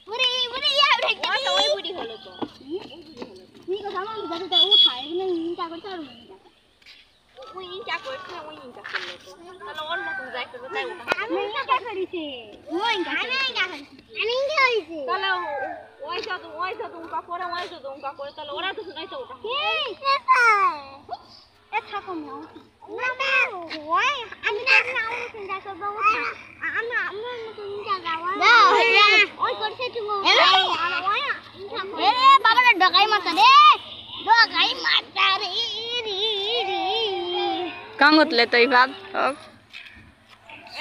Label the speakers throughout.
Speaker 1: বুড়ি বুড়ি ইয়া দেখতে ওই বুড়ি হলো তো তুই কথা আমার দাদা ও খায় না ইনটা করতে আর ওই ইনটা করতে ওই ইনটা করলো তো তাহলে অন্য কোন যাই করবে তাই ওটা আমি ইনটা করেছি ওই ইনটা আমি ইনটা করেছি তাহলে ওই তো উনকা করে ওই তো উনকা করে তাহলে ওরা তো শুনাইতো ওটা এ থাকো না না ওই আমি না ওই চিন্তা করব আমি নতুন জায়গা ওই করছে তুমি এ বাবাটা ঢাকাই মারতা রে ঢাকাই মারতা রে
Speaker 2: কাঙ্গতলে তই ভাব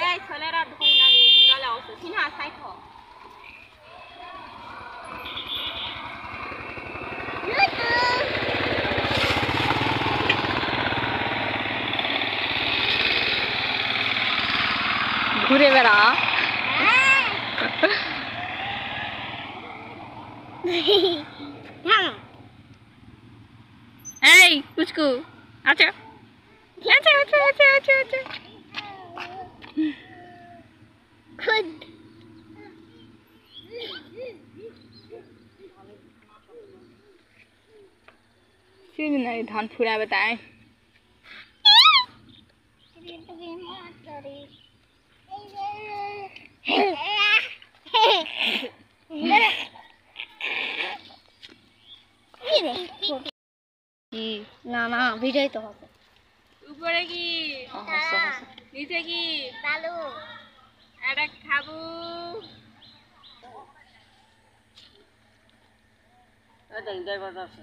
Speaker 1: এই ছেলেরা ধরে না রে হিঙ্গালে আছে সিনা সাইখ
Speaker 2: ঘুরে বেড়া এই কুচকু আচ্ছা আচ্ছা আচ্ছা আচ্ছা আচ্ছা আচ্ছা
Speaker 1: খুদ
Speaker 2: সিন নাই ধান ফুরাবে তাই কি
Speaker 1: না না ভিডিওই তো হবে
Speaker 3: উপরে কি নিচে কি
Speaker 1: চালু
Speaker 3: এটা খাবো
Speaker 4: এটা ইদাই বাজার আছে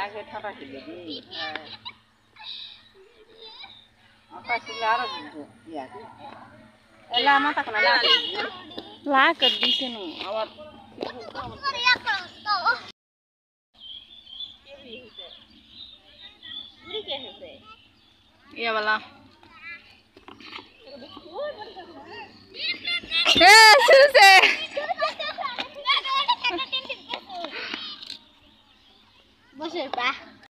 Speaker 4: আগে ঠাটা ছিল আটা ছিল আরো ইয়া এলা মাথা কোনা
Speaker 2: লা কর দিছে নো
Speaker 4: আবার
Speaker 2: ये वाला शुरू से
Speaker 1: বসে পা